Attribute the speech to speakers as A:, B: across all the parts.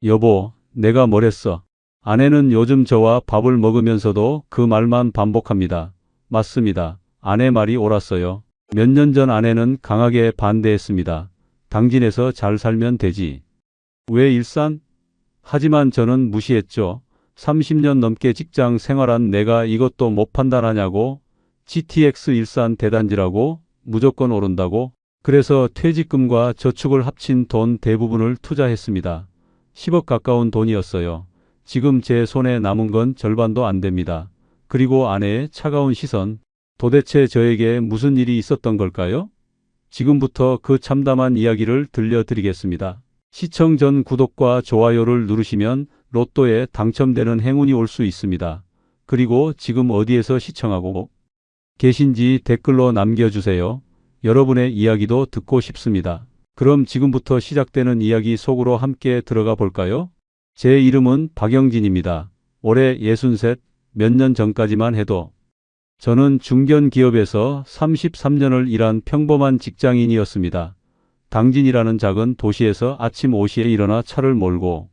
A: 여보, 내가 뭐랬어? 아내는 요즘 저와 밥을 먹으면서도 그 말만 반복합니다. 맞습니다. 아내 말이 옳았어요. 몇 년 전 아내는 강하게 반대했습니다. 당진에서 잘 살면 되지. 왜 일산? 하지만 저는 무시했죠. 30년 넘게 직장 생활한 내가 이것도 못 판단하냐고. GTX 일산 대단지라고. 무조건 오른다고. 그래서 퇴직금과 저축을 합친 돈 대부분을 투자했습니다. 10억 가까운 돈이었어요. 지금 제 손에 남은 건 절반도 안 됩니다. 그리고 아내의 차가운 시선. 도대체 저에게 무슨 일이 있었던 걸까요? 지금부터 그 참담한 이야기를 들려드리겠습니다. 시청 전 구독과 좋아요를 누르시면 로또에 당첨되는 행운이 올 수 있습니다. 그리고 지금 어디에서 시청하고 계신지 댓글로 남겨주세요. 여러분의 이야기도 듣고 싶습니다. 그럼 지금부터 시작되는 이야기 속으로 함께 들어가 볼까요? 제 이름은 박영진입니다. 올해 63, 몇 년 전까지만 해도 저는 중견기업에서 33년을 일한 평범한 직장인이었습니다. 당진이라는 작은 도시에서 아침 5시에 일어나 차를 몰고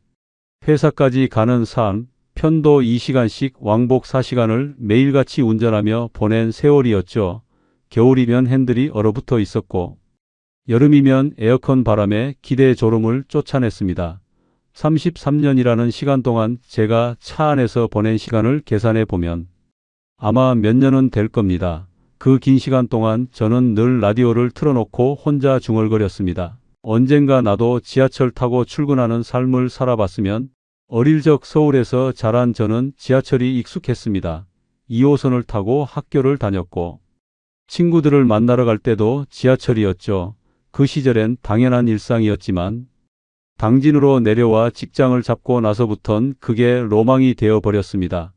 A: 회사까지 가는 삶, 편도 2시간씩 왕복 4시간을 매일같이 운전하며 보낸 세월이었죠. 겨울이면 핸들이 얼어붙어 있었고 여름이면 에어컨 바람에 기대 졸음을 쫓아냈습니다. 33년이라는 시간 동안 제가 차 안에서 보낸 시간을 계산해 보면 아마 몇 년은 될 겁니다. 그 긴 시간 동안 저는 늘 라디오를 틀어놓고 혼자 중얼거렸습니다. 언젠가 나도 지하철 타고 출근하는 삶을 살아봤으면. 어릴 적 서울에서 자란 저는 지하철이 익숙했습니다. 2호선을 타고 학교를 다녔고 친구들을 만나러 갈 때도 지하철이었죠. 그 시절엔 당연한 일상이었지만 당진으로 내려와 직장을 잡고 나서부턴 그게 로망이 되어버렸습니다.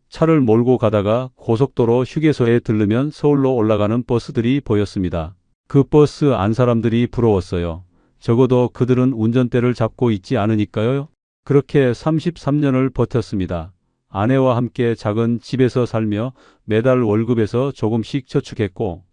A: 차를 몰고 가다가 고속도로 휴게소에 들르면 서울로 올라가는 버스들이 보였습니다. 그 버스 안 사람들이 부러웠어요. 적어도 그들은 운전대를 잡고 있지 않으니까요. 그렇게 33년을 버텼습니다. 아내와 함께 작은 집에서 살며 매달 월급에서 조금씩 저축했고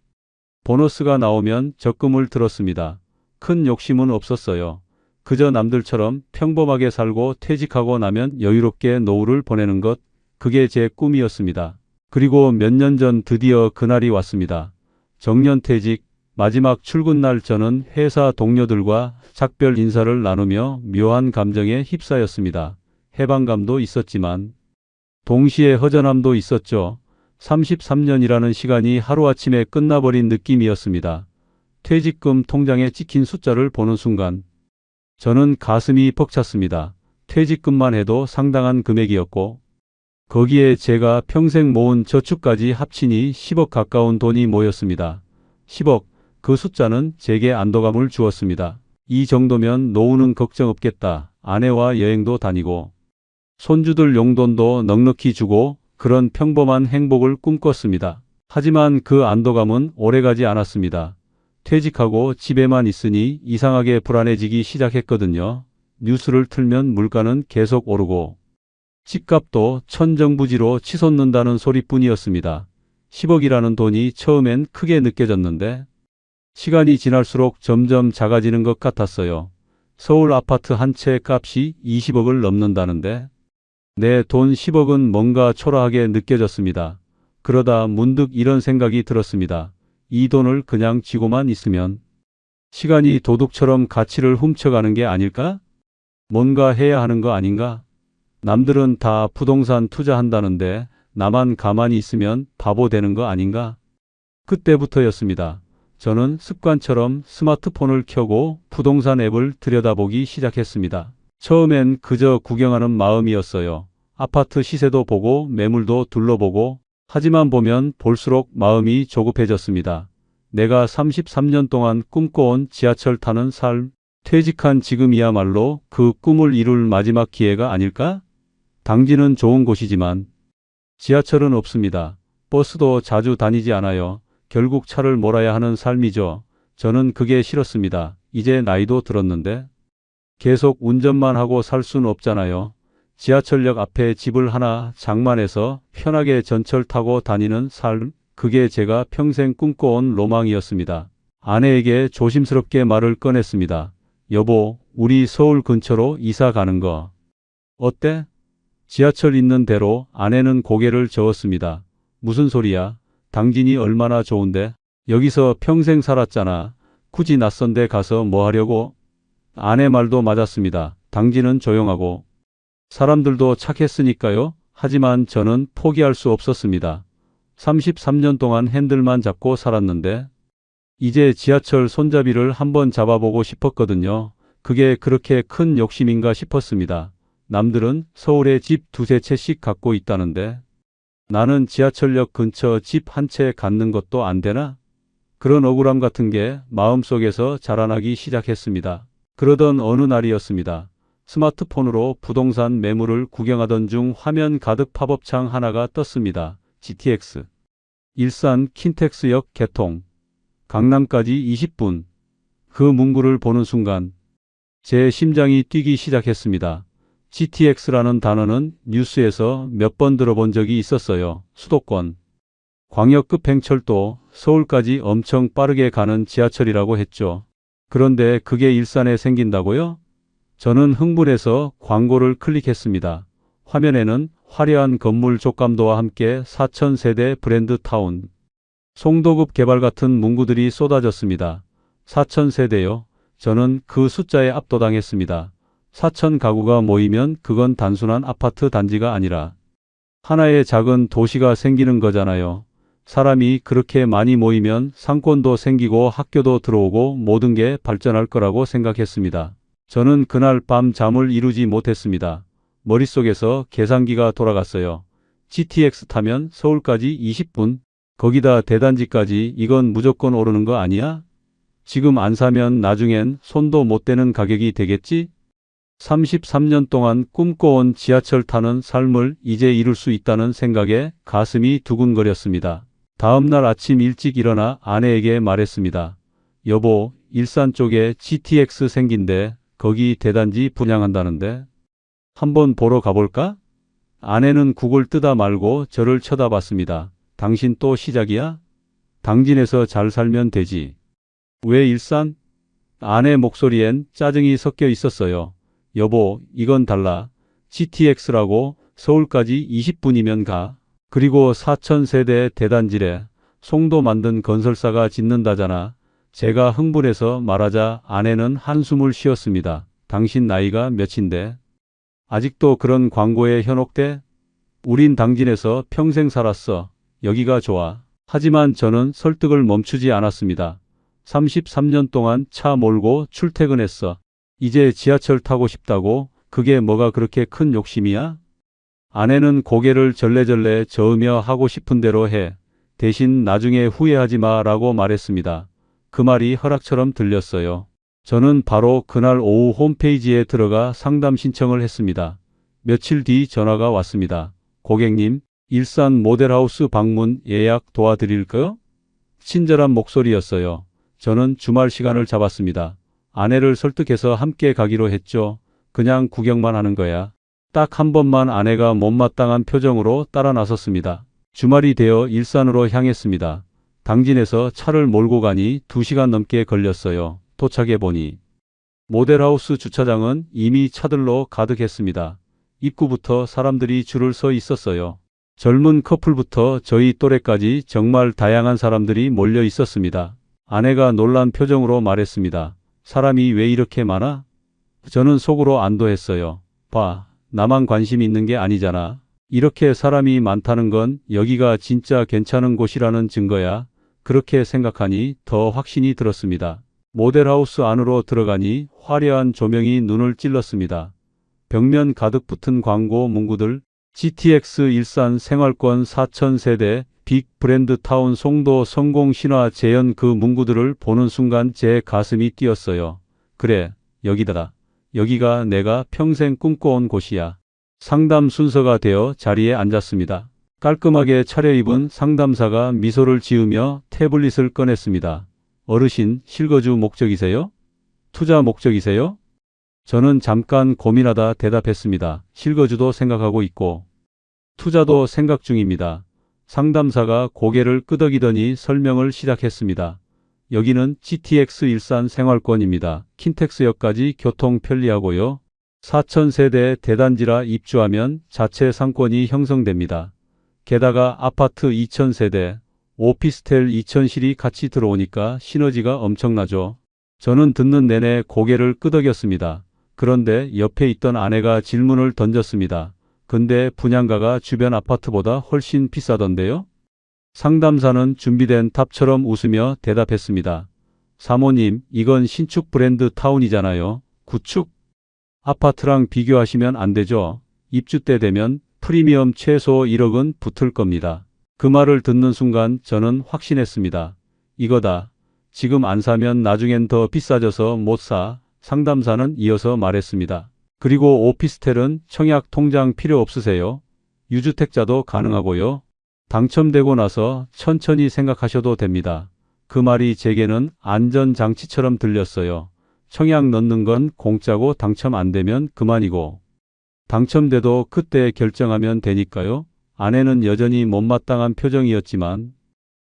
A: 보너스가 나오면 적금을 들었습니다. 큰 욕심은 없었어요. 그저 남들처럼 평범하게 살고 퇴직하고 나면 여유롭게 노후를 보내는 것, 그게 제 꿈이었습니다. 그리고 몇 년 전 드디어 그날이 왔습니다. 정년퇴직, 마지막 출근 날 저는 회사 동료들과 작별 인사를 나누며 묘한 감정에 휩싸였습니다. 해방감도 있었지만 동시에 허전함도 있었죠. 33년이라는 시간이 하루아침에 끝나버린 느낌이었습니다. 퇴직금 통장에 찍힌 숫자를 보는 순간 저는 가슴이 벅찼습니다. 퇴직금만 해도 상당한 금액이었고 거기에 제가 평생 모은 저축까지 합치니 10억 가까운 돈이 모였습니다. 10억, 그 숫자는 제게 안도감을 주었습니다. 이 정도면 노후는 걱정 없겠다. 아내와 여행도 다니고 손주들 용돈도 넉넉히 주고 그런 평범한 행복을 꿈꿨습니다. 하지만 그 안도감은 오래가지 않았습니다. 퇴직하고 집에만 있으니 이상하게 불안해지기 시작했거든요. 뉴스를 틀면 물가는 계속 오르고 집값도 천정부지로 치솟는다는 소리뿐이었습니다. 10억이라는 돈이 처음엔 크게 느껴졌는데 시간이 지날수록 점점 작아지는 것 같았어요. 서울 아파트 한 채 값이 20억을 넘는다는데 내 돈 10억은 뭔가 초라하게 느껴졌습니다. 그러다 문득 이런 생각이 들었습니다. 이 돈을 그냥 쥐고만 있으면 시간이 도둑처럼 가치를 훔쳐가는 게 아닐까? 뭔가 해야 하는 거 아닌가? 남들은 다 부동산 투자한다는데 나만 가만히 있으면 바보 되는 거 아닌가? 그때부터였습니다. 저는 습관처럼 스마트폰을 켜고 부동산 앱을 들여다보기 시작했습니다. 처음엔 그저 구경하는 마음이었어요. 아파트 시세도 보고 매물도 둘러보고 하지만 보면 볼수록 마음이 조급해졌습니다. 내가 33년 동안 꿈꿔온 지하철 타는 삶, 퇴직한 지금이야말로 그 꿈을 이룰 마지막 기회가 아닐까? 당진은 좋은 곳이지만 지하철은 없습니다. 버스도 자주 다니지 않아요. 결국 차를 몰아야 하는 삶이죠. 저는 그게 싫었습니다. 이제 나이도 들었는데 계속 운전만 하고 살 순 없잖아요. 지하철역 앞에 집을 하나 장만해서 편하게 전철 타고 다니는 삶, 그게 제가 평생 꿈꿔온 로망이었습니다. 아내에게 조심스럽게 말을 꺼냈습니다. 여보, 우리 서울 근처로 이사 가는 거. 어때? 지하철 있는 대로 아내는 고개를 저었습니다. 무슨 소리야? 당진이 얼마나 좋은데? 여기서 평생 살았잖아. 굳이 낯선 데 가서 뭐 하려고? 아내 말도 맞았습니다. 당진은 조용하고 사람들도 착했으니까요. 하지만 저는 포기할 수 없었습니다. 33년 동안 핸들만 잡고 살았는데 이제 지하철 손잡이를 한번 잡아보고 싶었거든요. 그게 그렇게 큰 욕심인가 싶었습니다. 남들은 서울에 집 두세 채씩 갖고 있다는데 나는 지하철역 근처 집 한 채 갖는 것도 안 되나? 그런 억울함 같은 게 마음속에서 자라나기 시작했습니다. 그러던 어느 날이었습니다. 스마트폰으로 부동산 매물을 구경하던 중 화면 가득 팝업창 하나가 떴습니다. GTX 일산 킨텍스역 개통 강남까지 20분. 그 문구를 보는 순간 제 심장이 뛰기 시작했습니다. GTX라는 단어는 뉴스에서 몇 번 들어본 적이 있었어요. 수도권, 광역급 행철도, 서울까지 엄청 빠르게 가는 지하철이라고 했죠. 그런데 그게 일산에 생긴다고요? 저는 흥분해서 광고를 클릭했습니다. 화면에는 화려한 건물 족감도와 함께 4,000세대 브랜드 타운, 송도급 개발 같은 문구들이 쏟아졌습니다. 4,000세대요. 저는 그 숫자에 압도당했습니다. 4,000 가구가 모이면 그건 단순한 아파트 단지가 아니라 하나의 작은 도시가 생기는 거잖아요. 사람이 그렇게 많이 모이면 상권도 생기고 학교도 들어오고 모든 게 발전할 거라고 생각했습니다. 저는 그날 밤 잠을 이루지 못했습니다. 머릿속에서 계산기가 돌아갔어요. GTX 타면 서울까지 20분, 거기다 대단지까지. 이건 무조건 오르는 거 아니야? 지금 안 사면 나중엔 손도 못 대는 가격이 되겠지? 33년 동안 꿈꿔온 지하철 타는 삶을 이제 이룰 수 있다는 생각에 가슴이 두근거렸습니다. 다음 날 아침 일찍 일어나 아내에게 말했습니다. 여보, 일산 쪽에 GTX 생긴대. 거기 대단지 분양한다는데 한번 보러 가볼까? 아내는 국을 뜨다 말고 저를 쳐다봤습니다. 당신 또 시작이야? 당진에서 잘 살면 되지. 왜 일산? 아내 목소리엔 짜증이 섞여 있었어요. 여보, 이건 달라. GTX라고 서울까지 20분이면 가. 그리고 4,000세대 대단지래. 송도 만든 건설사가 짓는다잖아. 제가 흥분해서 말하자 아내는 한숨을 쉬었습니다. 당신 나이가 몇인데? 아직도 그런 광고에 현혹돼? 우린 당진에서 평생 살았어. 여기가 좋아. 하지만 저는 설득을 멈추지 않았습니다. 33년 동안 차 몰고 출퇴근했어. 이제 지하철 타고 싶다고? 그게 뭐가 그렇게 큰 욕심이야? 아내는 고개를 절레절레 저으며 하고 싶은 대로 해. 대신 나중에 후회하지 마 라고 말했습니다. 그 말이 허락처럼 들렸어요. 저는 바로 그날 오후 홈페이지에 들어가 상담 신청을 했습니다. 며칠 뒤 전화가 왔습니다. 고객님, 일산 모델하우스 방문 예약 도와드릴까요? 친절한 목소리였어요. 저는 주말 시간을 잡았습니다. 아내를 설득해서 함께 가기로 했죠. 그냥 구경만 하는 거야. 딱 한 번만. 아내가 못마땅한 표정으로 따라 나섰습니다. 주말이 되어 일산으로 향했습니다. 당진에서 차를 몰고 가니 2시간 넘게 걸렸어요. 도착해 보니 모델하우스 주차장은 이미 차들로 가득했습니다. 입구부터 사람들이 줄을 서 있었어요. 젊은 커플부터 저희 또래까지 정말 다양한 사람들이 몰려 있었습니다. 아내가 놀란 표정으로 말했습니다. 사람이 왜 이렇게 많아? 저는 속으로 안도했어요. 봐, 나만 관심 있는 게 아니잖아. 이렇게 사람이 많다는 건 여기가 진짜 괜찮은 곳이라는 증거야. 그렇게 생각하니 더 확신이 들었습니다. 모델하우스 안으로 들어가니 화려한 조명이 눈을 찔렀습니다. 벽면 가득 붙은 광고 문구들, GTX 일산 생활권 4,000세대, 빅 브랜드 타운 송도 성공 신화 재현. 그 문구들을 보는 순간 제 가슴이 뛰었어요. 그래, 여기다. 여기가 내가 평생 꿈꿔온 곳이야. 상담 순서가 되어 자리에 앉았습니다. 깔끔하게 차려입은 상담사가 미소를 지으며 태블릿을 꺼냈습니다. 어르신, 실거주 목적이세요? 투자 목적이세요? 저는 잠깐 고민하다 대답했습니다. 실거주도 생각하고 있고 투자도 생각 중입니다. 상담사가 고개를 끄덕이더니 설명을 시작했습니다. 여기는 GTX 일산 생활권입니다. 킨텍스역까지 교통 편리하고요. 4,000세대 대단지라 입주하면 자체 상권이 형성됩니다. 게다가 아파트 2,000세대, 오피스텔 2,000실이 같이 들어오니까 시너지가 엄청나죠. 저는 듣는 내내 고개를 끄덕였습니다. 그런데 옆에 있던 아내가 질문을 던졌습니다. 근데 분양가가 주변 아파트보다 훨씬 비싸던데요? 상담사는 준비된 답처럼 웃으며 대답했습니다. 사모님, 이건 신축 브랜드 타운이잖아요. 구축 아파트랑 비교하시면 안 되죠. 입주 때 되면 프리미엄 최소 1억은 붙을 겁니다. 그 말을 듣는 순간 저는 확신했습니다. 이거다. 지금 안 사면 나중엔 더 비싸져서 못 사. 상담사는 이어서 말했습니다. 그리고 오피스텔은 청약 통장 필요 없으세요? 유주택자도 가능하고요. 당첨되고 나서 천천히 생각하셔도 됩니다. 그 말이 제게는 안전장치처럼 들렸어요. 청약 넣는 건 공짜고 당첨 안 되면 그만이고. 당첨돼도 그때 결정하면 되니까요. 아내는 여전히 못마땅한 표정이었지만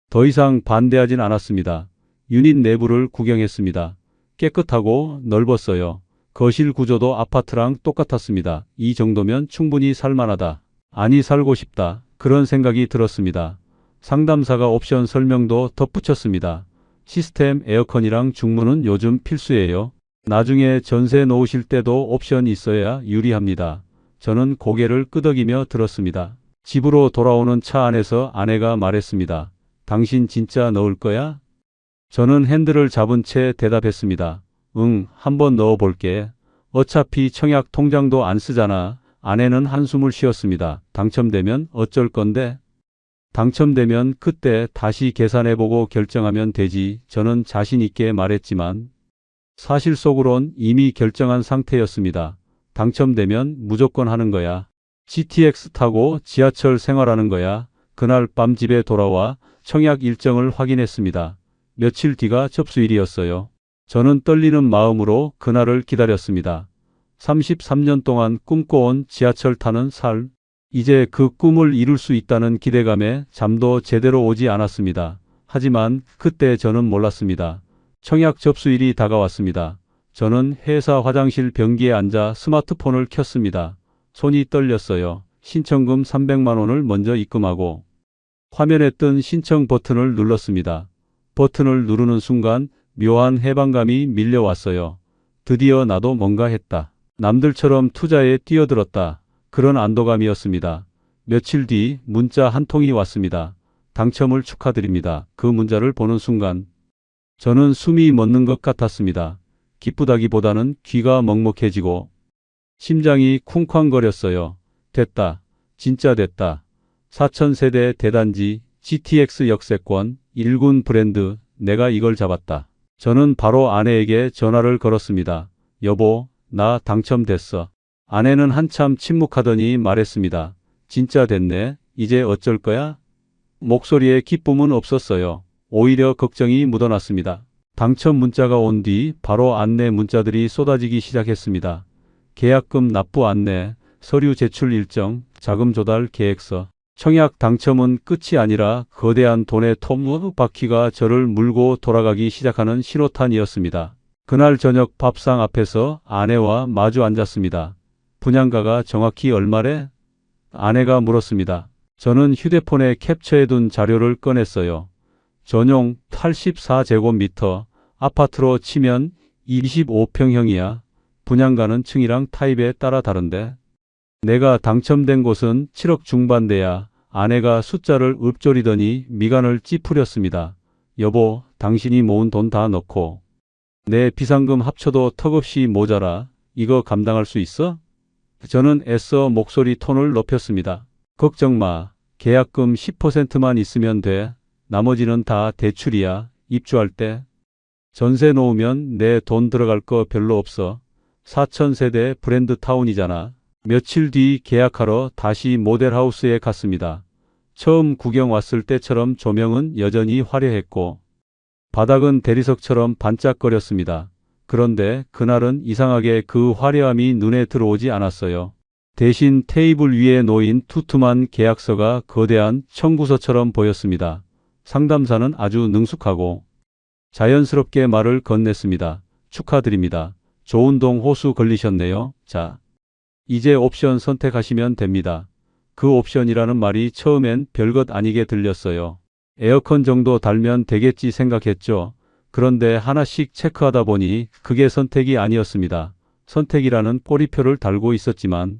A: 더 이상 반대하진 않았습니다. 유닛 내부를 구경했습니다. 깨끗하고 넓었어요. 거실 구조도 아파트랑 똑같았습니다. 이 정도면 충분히 살만하다. 아니 살고 싶다. 그런 생각이 들었습니다. 상담사가 옵션 설명도 덧붙였습니다. 시스템 에어컨이랑 중문은 요즘 필수예요. 나중에 전세 놓으실 때도 옵션 있어야 유리합니다. 저는 고개를 끄덕이며 들었습니다. 집으로 돌아오는 차 안에서 아내가 말했습니다. 당신 진짜 넣을 거야? 저는 핸들을 잡은 채 대답했습니다. 응, 한번 넣어볼게. 어차피 청약 통장도 안 쓰잖아. 아내는 한숨을 쉬었습니다. 당첨되면 어쩔 건데? 당첨되면 그때 다시 계산해보고 결정하면 되지. 저는 자신 있게 말했지만 사실 속으론 이미 결정한 상태였습니다. 당첨되면 무조건 하는 거야. GTX 타고 지하철 생활하는 거야. 그날 밤 집에 돌아와 청약 일정을 확인했습니다. 며칠 뒤가 접수일이었어요. 저는 떨리는 마음으로 그날을 기다렸습니다. 33년 동안 꿈꿔온 지하철 타는 살. 이제 그 꿈을 이룰 수 있다는 기대감에 잠도 제대로 오지 않았습니다. 하지만 그때 저는 몰랐습니다. 청약 접수일이 다가왔습니다. 저는 회사 화장실 변기에 앉아 스마트폰을 켰습니다. 손이 떨렸어요. 신청금 300만 원을 먼저 입금하고 화면에 뜬 신청 버튼을 눌렀습니다. 버튼을 누르는 순간 묘한 해방감이 밀려왔어요. 드디어 나도 뭔가 했다. 남들처럼 투자에 뛰어들었다. 그런 안도감이었습니다. 며칠 뒤 문자 한 통이 왔습니다. 당첨을 축하드립니다. 그 문자를 보는 순간 저는 숨이 멎는 것 같았습니다. 기쁘다기보다는 귀가 먹먹해지고 심장이 쿵쾅거렸어요. 됐다. 진짜 됐다. 4,000세대 대단지, GTX 역세권, 1군 브랜드, 내가 이걸 잡았다. 저는 바로 아내에게 전화를 걸었습니다. 여보, 나 당첨됐어. 아내는 한참 침묵하더니 말했습니다. 진짜 됐네. 이제 어쩔 거야? 목소리에 기쁨은 없었어요. 오히려 걱정이 묻어났습니다. 당첨 문자가 온 뒤 바로 안내 문자들이 쏟아지기 시작했습니다. 계약금 납부 안내, 서류 제출 일정, 자금 조달 계획서. 청약 당첨은 끝이 아니라 거대한 돈의 톱바퀴가 저를 물고 돌아가기 시작하는 신호탄이었습니다. 그날 저녁 밥상 앞에서 아내와 마주 앉았습니다. 분양가가 정확히 얼마래? 아내가 물었습니다. 저는 휴대폰에 캡처해둔 자료를 꺼냈어요. 전용 84제곱미터, 아파트로 치면 25평형이야. 분양가는 층이랑 타입에 따라 다른데. 내가 당첨된 곳은 7억 중반대야. 아내가 숫자를 읊조리더니 미간을 찌푸렸습니다. 여보, 당신이 모은 돈 다 넣고 내 비상금 합쳐도 턱없이 모자라. 이거 감당할 수 있어? 저는 애써 목소리 톤을 높였습니다. 걱정 마. 계약금 10%만 있으면 돼. 나머지는 다 대출이야. 입주할 때. 전세 놓으면 내 돈 들어갈 거 별로 없어. 4,000세대 브랜드 타운이잖아. 며칠 뒤 계약하러 다시 모델하우스에 갔습니다. 처음 구경 왔을 때처럼 조명은 여전히 화려했고 바닥은 대리석처럼 반짝거렸습니다. 그런데 그날은 이상하게 그 화려함이 눈에 들어오지 않았어요. 대신 테이블 위에 놓인 두툼한 계약서가 거대한 청구서처럼 보였습니다. 상담사는 아주 능숙하고 자연스럽게 말을 건넸습니다. 축하드립니다. 좋은 동 호수 걸리셨네요. 자, 이제 옵션 선택하시면 됩니다. 그 옵션이라는 말이 처음엔 별것 아니게 들렸어요. 에어컨 정도 달면 되겠지 생각했죠. 그런데 하나씩 체크하다 보니 그게 선택이 아니었습니다. 선택이라는 꼬리표를 달고 있었지만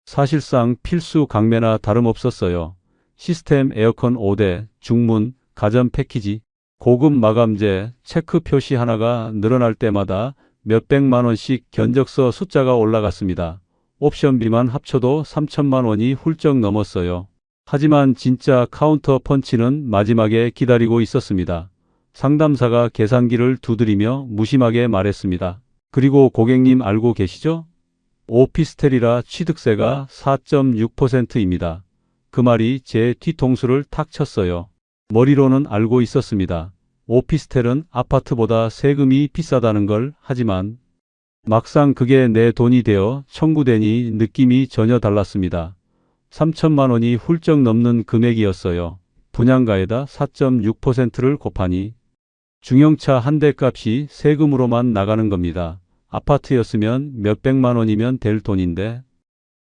A: 사실상 필수 강매나 다름없었어요. 시스템 에어컨 5대, 중문, 가전 패키지, 고급 마감재, 체크 표시 하나가 늘어날 때마다 몇백만 원씩 견적서 숫자가 올라갔습니다. 옵션비만 합쳐도 3천만 원이 훌쩍 넘었어요. 하지만 진짜 카운터 펀치는 마지막에 기다리고 있었습니다. 상담사가 계산기를 두드리며 무심하게 말했습니다. 그리고 고객님 알고 계시죠? 오피스텔이라 취득세가 4.6%입니다. 그 말이 제 뒤통수를 탁 쳤어요. 머리로는 알고 있었습니다. 오피스텔은 아파트보다 세금이 비싸다는 걸. 하지만 막상 그게 내 돈이 되어 청구되니 느낌이 전혀 달랐습니다. 3천만 원이 훌쩍 넘는 금액이었어요. 분양가에다 4.6%를 곱하니 중형차 한 대 값이 세금으로만 나가는 겁니다. 아파트였으면 몇백만 원이면 될 돈인데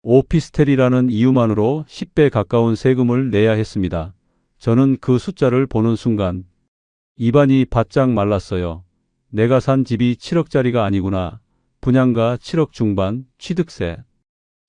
A: 오피스텔이라는 이유만으로 10배 가까운 세금을 내야 했습니다. 저는 그 숫자를 보는 순간 입안이 바짝 말랐어요. 내가 산 집이 7억짜리가 아니구나. 분양가 7억 중반, 취득세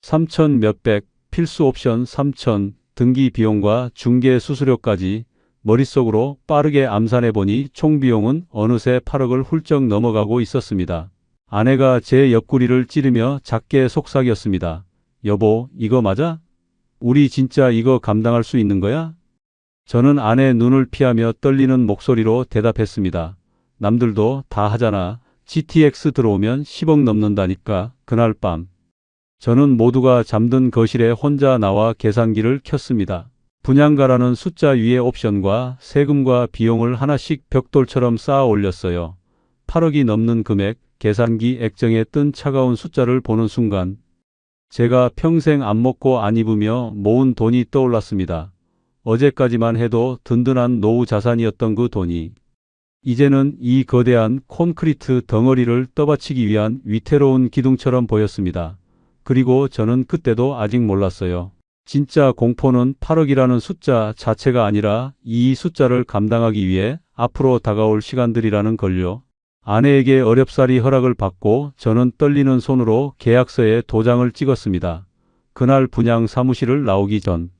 A: 3천 몇백, 필수 옵션 3천, 등기 비용과 중개 수수료까지 머릿속으로 빠르게 암산해 보니 총 비용은 어느새 8억을 훌쩍 넘어가고 있었습니다. 아내가 제 옆구리를 찌르며 작게 속삭였습니다. 여보, 이거 맞아? 우리 진짜 이거 감당할 수 있는 거야? 저는 아내 눈을 피하며 떨리는 목소리로 대답했습니다. 남들도 다 하잖아. GTX 들어오면 10억 넘는다니까. 그날 밤 저는 모두가 잠든 거실에 혼자 나와 계산기를 켰습니다. 분양가라는 숫자 위에 옵션과 세금과 비용을 하나씩 벽돌처럼 쌓아 올렸어요. 8억이 넘는 금액, 계산기 액정에 뜬 차가운 숫자를 보는 순간 제가 평생 안 먹고 안 입으며 모은 돈이 떠올랐습니다. 어제까지만 해도 든든한 노후 자산이었던 그 돈이 이제는 이 거대한 콘크리트 덩어리를 떠받치기 위한 위태로운 기둥처럼 보였습니다. 그리고 저는 그때도 아직 몰랐어요. 진짜 공포는 8억이라는 숫자 자체가 아니라 이 숫자를 감당하기 위해 앞으로 다가올 시간들이라는 걸요. 아내에게 어렵사리 허락을 받고 저는 떨리는 손으로 계약서에 도장을 찍었습니다. 그날 분양 사무실을 나오기 전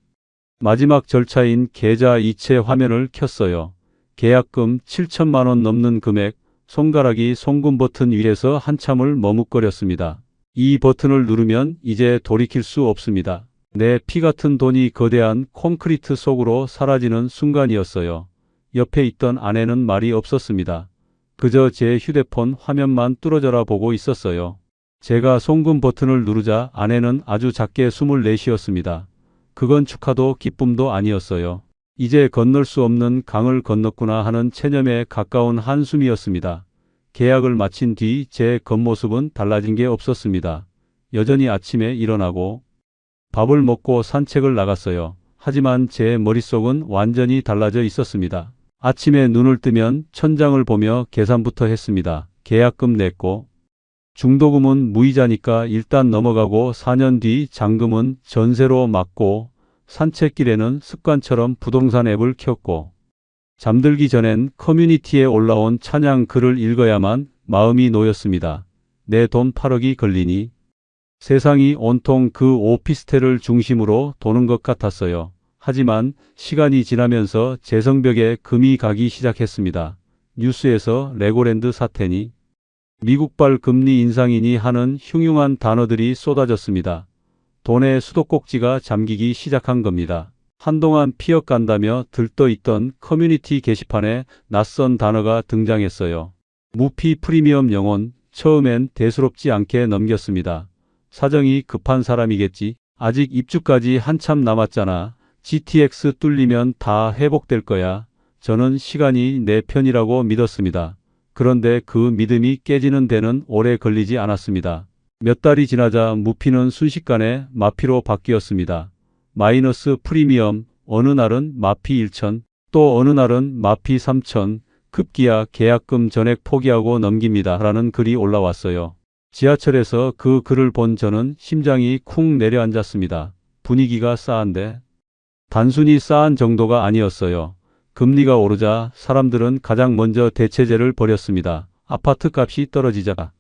A: 마지막 절차인 계좌 이체 화면을 켰어요. 계약금 7천만 원 넘는 금액, 손가락이 송금 버튼 위에서 한참을 머뭇거렸습니다. 이 버튼을 누르면 이제 돌이킬 수 없습니다. 내 피 같은 돈이 거대한 콘크리트 속으로 사라지는 순간이었어요. 옆에 있던 아내는 말이 없었습니다. 그저 제 휴대폰 화면만 뚫어져라 보고 있었어요. 제가 송금 버튼을 누르자 아내는 아주 작게 숨을 내쉬었습니다. 그건 축하도 기쁨도 아니었어요. 이제 건널 수 없는 강을 건넜구나 하는 체념에 가까운 한숨이었습니다. 계약을 마친 뒤 제 겉모습은 달라진 게 없었습니다. 여전히 아침에 일어나고 밥을 먹고 산책을 나갔어요. 하지만 제 머릿속은 완전히 달라져 있었습니다. 아침에 눈을 뜨면 천장을 보며 계산부터 했습니다. 계약금 냈고 중도금은 무이자니까 일단 넘어가고 4년 뒤 잔금은 전세로 막고 산책길에는 습관처럼 부동산 앱을 켰고 잠들기 전엔 커뮤니티에 올라온 찬양 글을 읽어야만 마음이 놓였습니다. 내 돈 8억이 걸리니 세상이 온통 그 오피스텔을 중심으로 도는 것 같았어요. 하지만 시간이 지나면서 제 성벽에 금이 가기 시작했습니다. 뉴스에서 레고랜드 사태니 미국발 금리 인상이니 하는 흉흉한 단어들이 쏟아졌습니다. 돈의 수도꼭지가 잠기기 시작한 겁니다. 한동안 피어간다며 들떠있던 커뮤니티 게시판에 낯선 단어가 등장했어요. 무피 프리미엄 영혼. 처음엔 대수롭지 않게 넘겼습니다. 사정이 급한 사람이겠지. 아직 입주까지 한참 남았잖아. GTX 뚫리면 다 회복될 거야. 저는 시간이 내 편이라고 믿었습니다. 그런데 그 믿음이 깨지는 데는 오래 걸리지 않았습니다. 몇 달이 지나자 무피는 순식간에 마피로 바뀌었습니다. 마이너스 프리미엄, 어느 날은 마피 1천, 또 어느 날은 마피 3천, 급기야 계약금 전액 포기하고 넘깁니다. 라는 글이 올라왔어요. 지하철에서 그 글을 본 저는 심장이 쿵 내려앉았습니다. 분위기가 싸한데 단순히 싸한 정도가 아니었어요. 금리가 오르자 사람들은 가장 먼저 대체제를 벌였습니다. 아파트 값이 떨어지자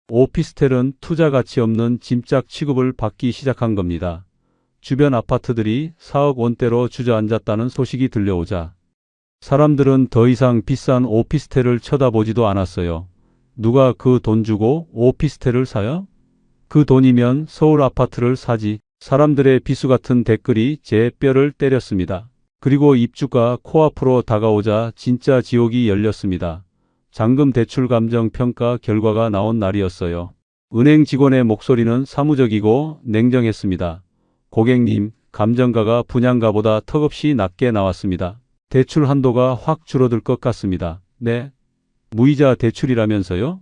A: 오피스텔은 투자 가치 없는 짐짝 취급을 받기 시작한 겁니다. 주변 아파트들이 4억 원대로 주저앉았다는 소식이 들려오자 사람들은 더 이상 비싼 오피스텔을 쳐다보지도 않았어요. 누가 그 돈 주고 오피스텔을 사요? 그 돈이면 서울 아파트를 사지. 사람들의 비수 같은 댓글이 제 뼈를 때렸습니다. 그리고 입주가 코앞으로 다가오자 진짜 지옥이 열렸습니다. 잔금 대출 감정 평가 결과가 나온 날이었어요. 은행 직원의 목소리는 사무적이고 냉정했습니다. 고객님, 감정가가 분양가보다 턱없이 낮게 나왔습니다. 대출 한도가 확 줄어들 것 같습니다. 네? 무이자 대출이라면서요?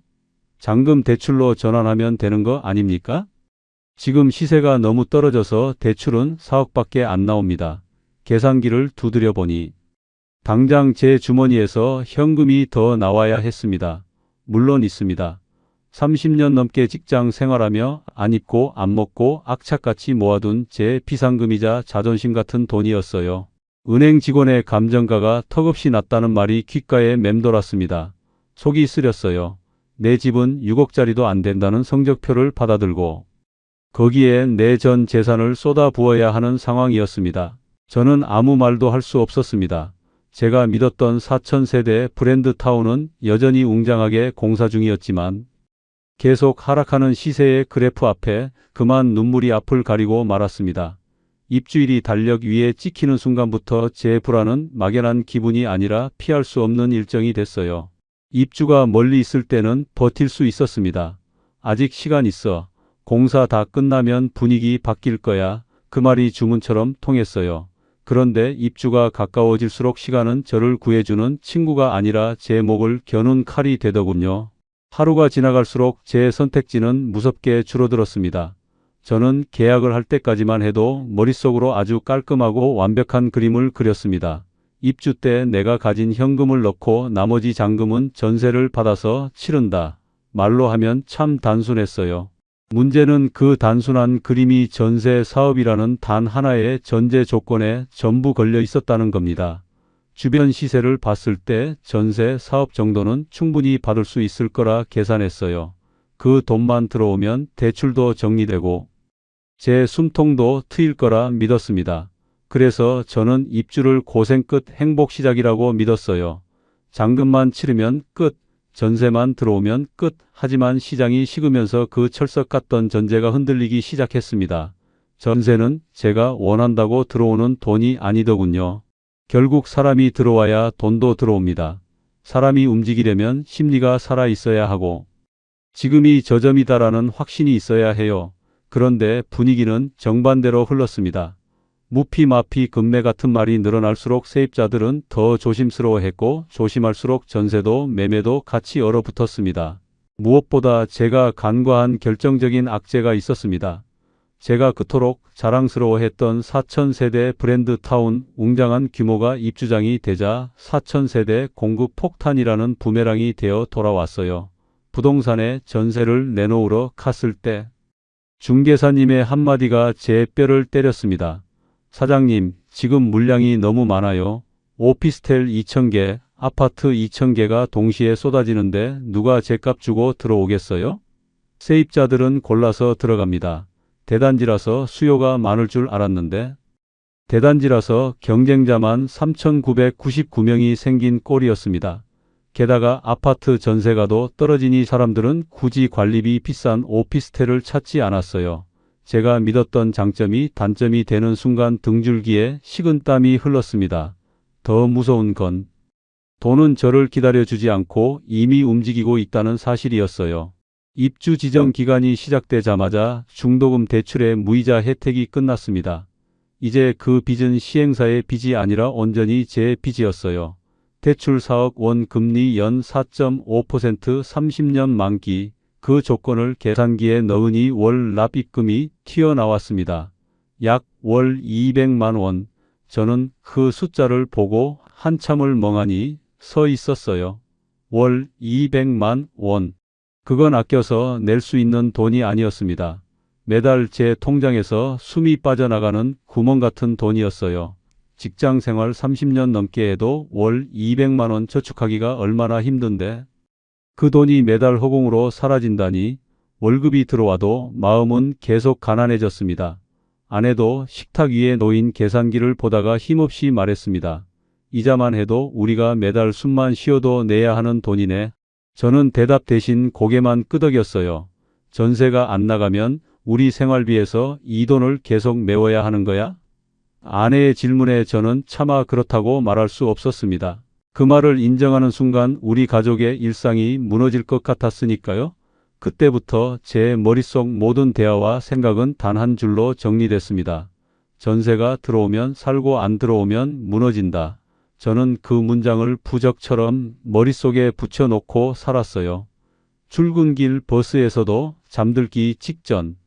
A: 잔금 대출로 전환하면 되는 거 아닙니까? 지금 시세가 너무 떨어져서 대출은 4억밖에 안 나옵니다. 계산기를 두드려 보니 당장 제 주머니에서 현금이 더 나와야 했습니다. 물론 있습니다. 30년 넘게 직장 생활하며 안 입고 안 먹고 악착같이 모아둔 제 비상금이자 자존심 같은 돈이었어요. 은행 직원의 감정가가 턱없이 낮다는 말이 귓가에 맴돌았습니다. 속이 쓰렸어요. 내 집은 6억짜리도 안 된다는 성적표를 받아들고 거기에 내 전 재산을 쏟아부어야 하는 상황이었습니다. 저는 아무 말도 할 수 없었습니다. 제가 믿었던 4,000세대 브랜드타운은 여전히 웅장하게 공사 중이었지만 계속 하락하는 시세의 그래프 앞에 그만 눈물이 앞을 가리고 말았습니다. 입주일이 달력 위에 찍히는 순간부터 제 불안은 막연한 기분이 아니라 피할 수 없는 일정이 됐어요. 입주가 멀리 있을 때는 버틸 수 있었습니다. 아직 시간 있어. 공사 다 끝나면 분위기 바뀔 거야. 그 말이 주문처럼 통했어요. 그런데 입주가 가까워질수록 시간은 저를 구해주는 친구가 아니라 제 목을 겨눈 칼이 되더군요. 하루가 지나갈수록 제 선택지는 무섭게 줄어들었습니다. 저는 계약을 할 때까지만 해도 머릿속으로 아주 깔끔하고 완벽한 그림을 그렸습니다. 입주 때 내가 가진 현금을 넣고 나머지 잔금은 전세를 받아서 치른다. 말로 하면 참 단순했어요. 문제는 그 단순한 그림이 전세 사업이라는 단 하나의 전제 조건에 전부 걸려 있었다는 겁니다. 주변 시세를 봤을 때 전세 사업 정도는 충분히 받을 수 있을 거라 계산했어요. 그 돈만 들어오면 대출도 정리되고 제 숨통도 트일 거라 믿었습니다. 그래서 저는 입주를 고생 끝 행복 시작이라고 믿었어요. 잔금만 치르면 끝. 전세만 들어오면 끝. 하지만 시장이 식으면서 그 철석 같던 전제가 흔들리기 시작했습니다. 전세는 제가 원한다고 들어오는 돈이 아니더군요. 결국 사람이 들어와야 돈도 들어옵니다. 사람이 움직이려면 심리가 살아 있어야 하고 지금이 저점이다라는 확신이 있어야 해요. 그런데 분위기는 정반대로 흘렀습니다. 무피 마피 금매 같은 말이 늘어날수록 세입자들은 더 조심스러워했고 조심할수록 전세도 매매도 같이 얼어붙었습니다. 무엇보다 제가 간과한 결정적인 악재가 있었습니다. 제가 그토록 자랑스러워했던 4,000세대 브랜드 타운 웅장한 규모가 입주장이 되자 4,000세대 공급 폭탄이라는 부메랑이 되어 돌아왔어요. 부동산에 전세를 내놓으러 갔을 때 중개사님의 한마디가 제 뼈를 때렸습니다. 사장님, 지금 물량이 너무 많아요. 오피스텔 2,000개, 아파트 2,000개가 동시에 쏟아지는데 누가 제값 주고 들어오겠어요? 세입자들은 골라서 들어갑니다. 대단지라서 수요가 많을 줄 알았는데 대단지라서 경쟁자만 3,999명이 생긴 꼴이었습니다. 게다가 아파트 전세가도 떨어지니 사람들은 굳이 관리비 비싼 오피스텔을 찾지 않았어요. 제가 믿었던 장점이 단점이 되는 순간 등줄기에 식은땀이 흘렀습니다. 더 무서운 건 돈은 저를 기다려주지 않고 이미 움직이고 있다는 사실이었어요. 입주 지정 기간이 시작되자마자 중도금 대출의 무이자 혜택이 끝났습니다. 이제 그 빚은 시행사의 빚이 아니라 온전히 제 빚이었어요. 대출 4억 원 금리 연 4.5% 30년 만기. 그 조건을 계산기에 넣으니 월 납입금이 튀어나왔습니다. 약 월 200만 원. 저는 그 숫자를 보고 한참을 멍하니 서 있었어요. 월 200만 원. 그건 아껴서 낼 수 있는 돈이 아니었습니다. 매달 제 통장에서 숨이 빠져나가는 구멍 같은 돈이었어요. 직장 생활 30년 넘게 해도 월 200만 원 저축하기가 얼마나 힘든데. 그 돈이 매달 허공으로 사라진다니. 월급이 들어와도 마음은 계속 가난해졌습니다. 아내도 식탁 위에 놓인 계산기를 보다가 힘없이 말했습니다. 이자만 해도 우리가 매달 숨만 쉬어도 내야 하는 돈이네. 저는 대답 대신 고개만 끄덕였어요. 전세가 안 나가면 우리 생활비에서 이 돈을 계속 메워야 하는 거야? 아내의 질문에 저는 차마 그렇다고 말할 수 없었습니다. 그 말을 인정하는 순간 우리 가족의 일상이 무너질 것 같았으니까요. 그때부터 제 머릿속 모든 대화와 생각은 단 한 줄로 정리됐습니다. 전세가 들어오면 살고 안 들어오면 무너진다. 저는 그 문장을 부적처럼 머릿속에 붙여놓고 살았어요. 출근길 버스에서도 잠들기 직전.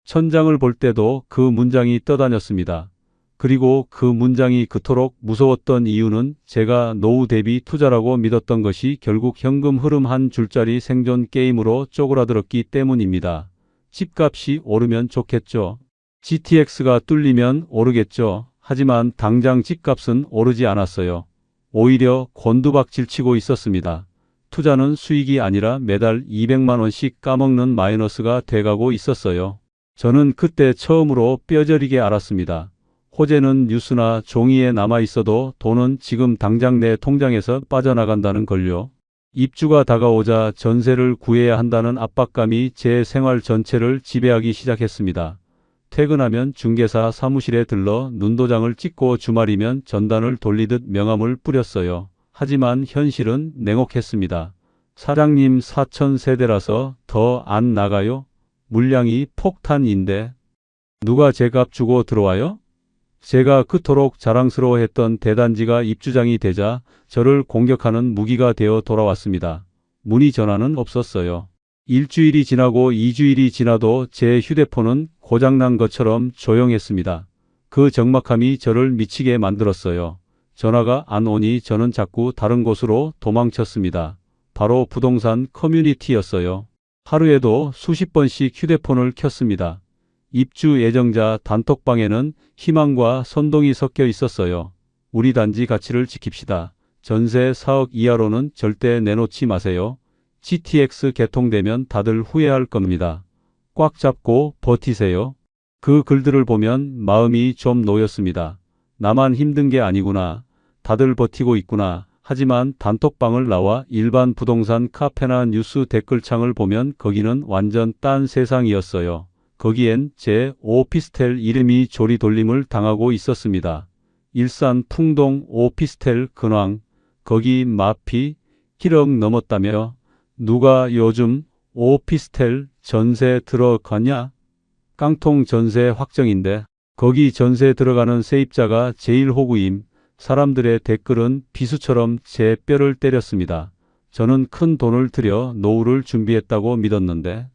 A: 천장을 볼 때도 그 문장이 떠다녔습니다. 그리고 그 문장이 그토록 무서웠던 이유는 제가 노후 대비 투자라고 믿었던 것이 결국 현금 흐름 한 줄짜리 생존 게임으로 쪼그라들었기 때문입니다. 집값이 오르면 좋겠죠. GTX가 뚫리면 오르겠죠. 하지만 당장 집값은 오르지 않았어요. 오히려 곤두박질 치고 있었습니다. 투자는 수익이 아니라 매달 200만 원씩 까먹는 마이너스가 돼가고 있었어요. 저는 그때 처음으로 뼈저리게 알았습니다. 호재는 뉴스나 종이에 남아있어도 돈은 지금 당장 내 통장에서 빠져나간다는 걸요. 입주가 다가오자 전세를 구해야 한다는 압박감이 제 생활 전체를 지배하기 시작했습니다. 퇴근하면 중개사 사무실에 들러 눈도장을 찍고 주말이면 전단을 돌리듯 명함을 뿌렸어요. 하지만 현실은 냉혹했습니다. 사장님 4,000세대라서 더 안 나가요? 물량이 폭탄인데. 누가 제 값 주고 들어와요? 제가 그토록 자랑스러워했던 대단지가 입주장이 되자 저를 공격하는 무기가 되어 돌아왔습니다. 문의 전화는 없었어요. 일주일이 지나고 2주일이 지나도 제 휴대폰은 고장난 것처럼 조용했습니다. 그 적막함이 저를 미치게 만들었어요. 전화가 안 오니 저는 자꾸 다른 곳으로 도망쳤습니다. 바로 부동산 커뮤니티였어요. 하루에도 수십 번씩 휴대폰을 켰습니다. 입주 예정자 단톡방에는 희망과 선동이 섞여 있었어요. 우리 단지 가치를 지킵시다. 전세 4억 이하로는 절대 내놓지 마세요. GTX 개통되면 다들 후회할 겁니다. 꽉 잡고 버티세요. 그 글들을 보면 마음이 좀 놓였습니다. 나만 힘든 게 아니구나. 다들 버티고 있구나. 하지만 단톡방을 나와 일반 부동산 카페나 뉴스 댓글창을 보면 거기는 완전 딴 세상이었어요. 거기엔 제 오피스텔 이름이 조리돌림을 당하고 있었습니다. 일산 풍동 오피스텔 근황. 거기 마피 1억 넘었다며. 누가 요즘 오피스텔 전세 들어가냐? 깡통 전세 확정인데 거기 전세 들어가는 세입자가 제일 호구임. 사람들의 댓글은 비수처럼 제 뼈를 때렸습니다. 저는 큰 돈을 들여 노후를 준비했다고 믿었는데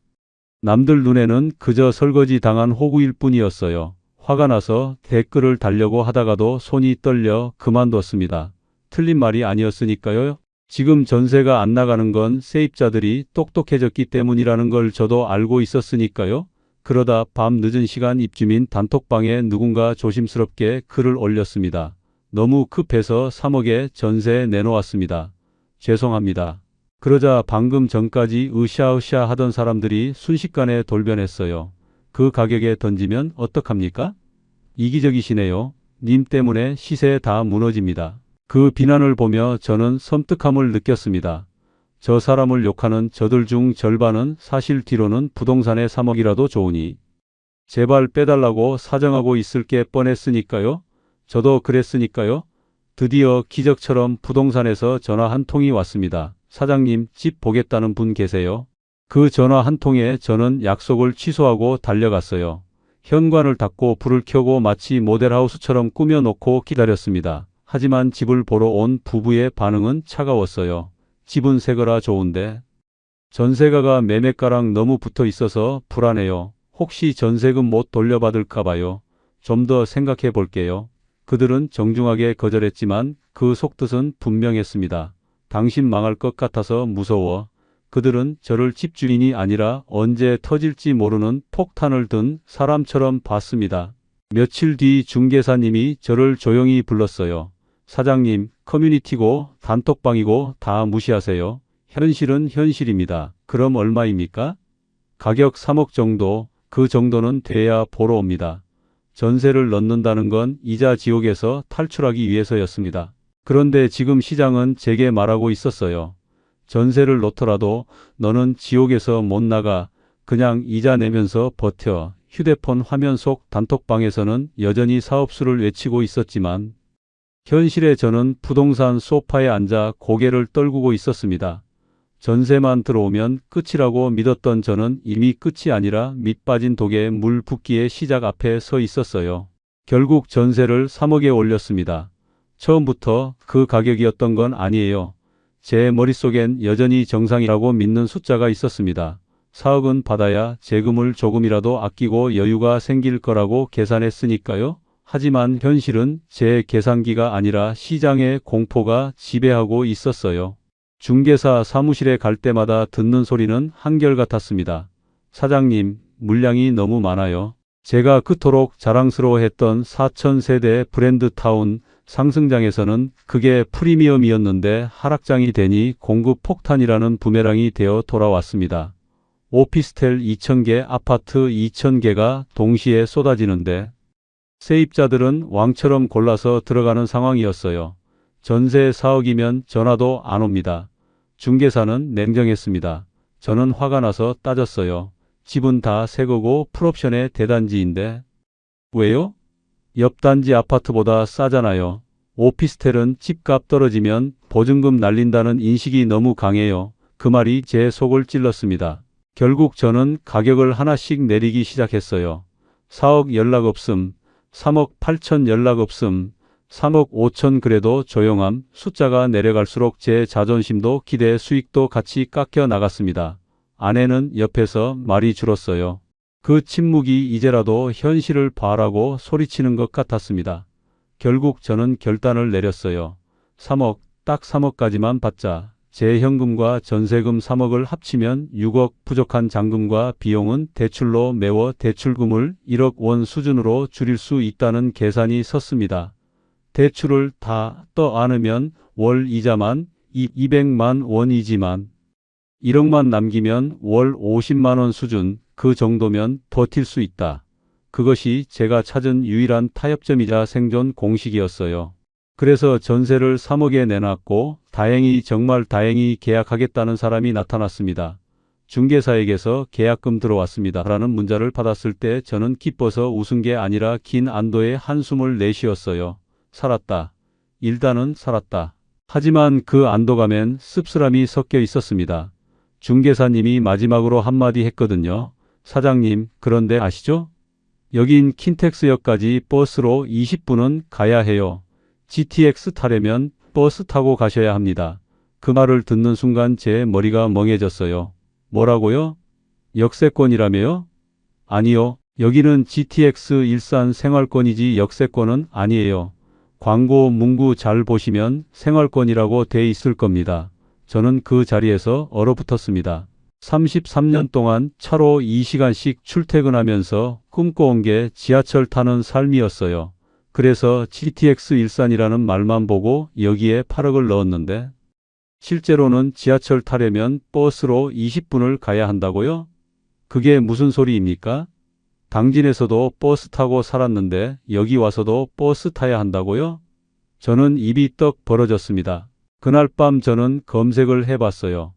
A: 남들 눈에는 그저 설거지 당한 호구일 뿐이었어요. 화가 나서 댓글을 달려고 하다가도 손이 떨려 그만뒀습니다. 틀린 말이 아니었으니까요. 지금 전세가 안 나가는 건 세입자들이 똑똑해졌기 때문이라는 걸 저도 알고 있었으니까요. 그러다 밤 늦은 시간 입주민 단톡방에 누군가 조심스럽게 글을 올렸습니다. 너무 급해서 3억에 전세 내놓았습니다. 죄송합니다. 그러자 방금 전까지 으쌰으쌰 하던 사람들이 순식간에 돌변했어요. 그 가격에 던지면 어떡합니까? 이기적이시네요. 님 때문에 시세 다 무너집니다. 그 비난을 보며 저는 섬뜩함을 느꼈습니다. 저 사람을 욕하는 저들 중 절반은 사실 뒤로는 부동산에 3억이라도 좋으니 제발 빼달라고 사정하고 있을 게 뻔했으니까요. 저도 그랬으니까요. 드디어 기적처럼 부동산에서 전화 한 통이 왔습니다. 사장님, 집 보겠다는 분 계세요? 그 전화 한 통에 저는 약속을 취소하고 달려갔어요. 현관을 닫고 불을 켜고 마치 모델하우스처럼 꾸며놓고 기다렸습니다. 하지만 집을 보러 온 부부의 반응은 차가웠어요. 집은 새거라 좋은데. 전세가가 매매가랑 너무 붙어 있어서 불안해요. 혹시 전세금 못 돌려받을까 봐요. 좀 더 생각해 볼게요. 그들은 정중하게 거절했지만 그 속뜻은 분명했습니다. 당신 망할 것 같아서 무서워. 그들은 저를 집주인이 아니라 언제 터질지 모르는 폭탄을 든 사람처럼 봤습니다. 며칠 뒤 중개사님이 저를 조용히 불렀어요. 사장님, 커뮤니티고 단톡방이고 다 무시하세요. 현실은 현실입니다. 그럼 얼마입니까? 가격 3억 정도, 그 정도는 돼야 보러 옵니다. 전세를 넣는다는 건 이자 지옥에서 탈출하기 위해서였습니다. 그런데 지금 시장은 제게 말하고 있었어요. 전세를 놓더라도 너는 지옥에서 못 나가. 그냥 이자 내면서 버텨. 휴대폰 화면 속 단톡방에서는 여전히 사업수를 외치고 있었지만 현실에 저는 부동산 소파에 앉아 고개를 떨구고 있었습니다. 전세만 들어오면 끝이라고 믿었던 저는 이미 끝이 아니라 밑 빠진 독에 물 붓기의 시작 앞에 서 있었어요. 결국 전세를 3억에 올렸습니다. 처음부터 그 가격이었던 건 아니에요. 제 머릿속엔 여전히 정상이라고 믿는 숫자가 있었습니다. 4억은 받아야 재금을 조금이라도 아끼고 여유가 생길 거라고 계산했으니까요. 하지만 현실은 제 계산기가 아니라 시장의 공포가 지배하고 있었어요. 중개사 사무실에 갈 때마다 듣는 소리는 한결같았습니다. 사장님, 물량이 너무 많아요. 제가 그토록 자랑스러워했던 4,000세대 브랜드타운 상승장에서는 그게 프리미엄이었는데 하락장이 되니 공급 폭탄이라는 부메랑이 되어 돌아왔습니다. 오피스텔 2,000개, 아파트 2,000개가 동시에 쏟아지는데 세입자들은 왕처럼 골라서 들어가는 상황이었어요. 전세 4억이면 전화도 안 옵니다. 중개사는 냉정했습니다. 저는 화가 나서 따졌어요. 집은 다 새 거고 풀옵션의 대단지인데 왜요? 옆 단지 아파트보다 싸잖아요. 오피스텔은 집값 떨어지면 보증금 날린다는 인식이 너무 강해요. 그 말이 제 속을 찔렀습니다. 결국 저는 가격을 하나씩 내리기 시작했어요. 4억 연락 없음, 3억 8천 연락 없음, 3억 5천 그래도 조용함. 숫자가 내려갈수록 제 자존심도 기대 수익도 같이 깎여 나갔습니다. 아내는 옆에서 말이 줄었어요. 그 침묵이 이제라도 현실을 봐라고 소리치는 것 같았습니다. 결국 저는 결단을 내렸어요. 3억, 딱 3억까지만 받자. 제 현금과 전세금 3억을 합치면 6억, 부족한 잔금과 비용은 대출로 메워 대출금을 1억 원 수준으로 줄일 수 있다는 계산이 섰습니다. 대출을 다 떠안으면 월 이자만 200만 원이지만 1억만 남기면 월 50만 원 수준, 그 정도면 버틸 수 있다. 그것이 제가 찾은 유일한 타협점이자 생존 공식이었어요. 그래서 전세를 3억에 내놨고 다행히 정말 다행히 계약하겠다는 사람이 나타났습니다. 중개사에게서 계약금 들어왔습니다. 라는 문자를 받았을 때 저는 기뻐서 웃은 게 아니라 긴 안도의 한숨을 내쉬었어요. 살았다. 일단은 살았다. 하지만 그 안도감엔 씁쓸함이 섞여 있었습니다. 중개사님이 마지막으로 한마디 했거든요. 사장님, 그런데 아시죠? 여긴 킨텍스역까지 버스로 20분은 가야 해요. GTX 타려면 버스 타고 가셔야 합니다. 그 말을 듣는 순간 제 머리가 멍해졌어요. 뭐라고요? 역세권이라며요? 아니요. 여기는 GTX 일산 생활권이지 역세권은 아니에요. 광고 문구 잘 보시면 생활권이라고 돼 있을 겁니다. 저는 그 자리에서 얼어붙었습니다. 33년 동안 차로 2시간씩 출퇴근하면서 꿈꿔온 게 지하철 타는 삶이었어요. 그래서 GTX 일산이라는 말만 보고 여기에 8억을 넣었는데 실제로는 지하철 타려면 버스로 20분을 가야 한다고요? 그게 무슨 소리입니까? 당진에서도 버스 타고 살았는데 여기 와서도 버스 타야 한다고요? 저는 입이 떡 벌어졌습니다. 그날 밤 저는 검색을 해봤어요.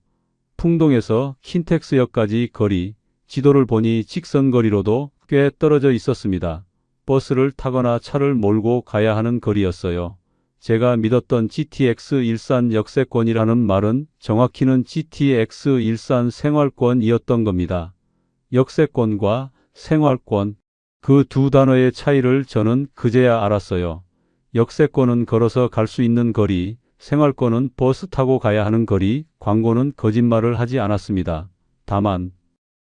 A: 풍동에서 킨텍스역까지 거리, 지도를 보니 직선거리로도 꽤 떨어져 있었습니다. 버스를 타거나 차를 몰고 가야 하는 거리였어요. 제가 믿었던 GTX 일산 역세권이라는 말은 정확히는 GTX 일산 생활권이었던 겁니다. 역세권과 생활권, 그 두 단어의 차이를 저는 그제야 알았어요. 역세권은 걸어서 갈 수 있는 거리, 생활권은 버스 타고 가야 하는 거리. 광고는 거짓말을 하지 않았습니다. 다만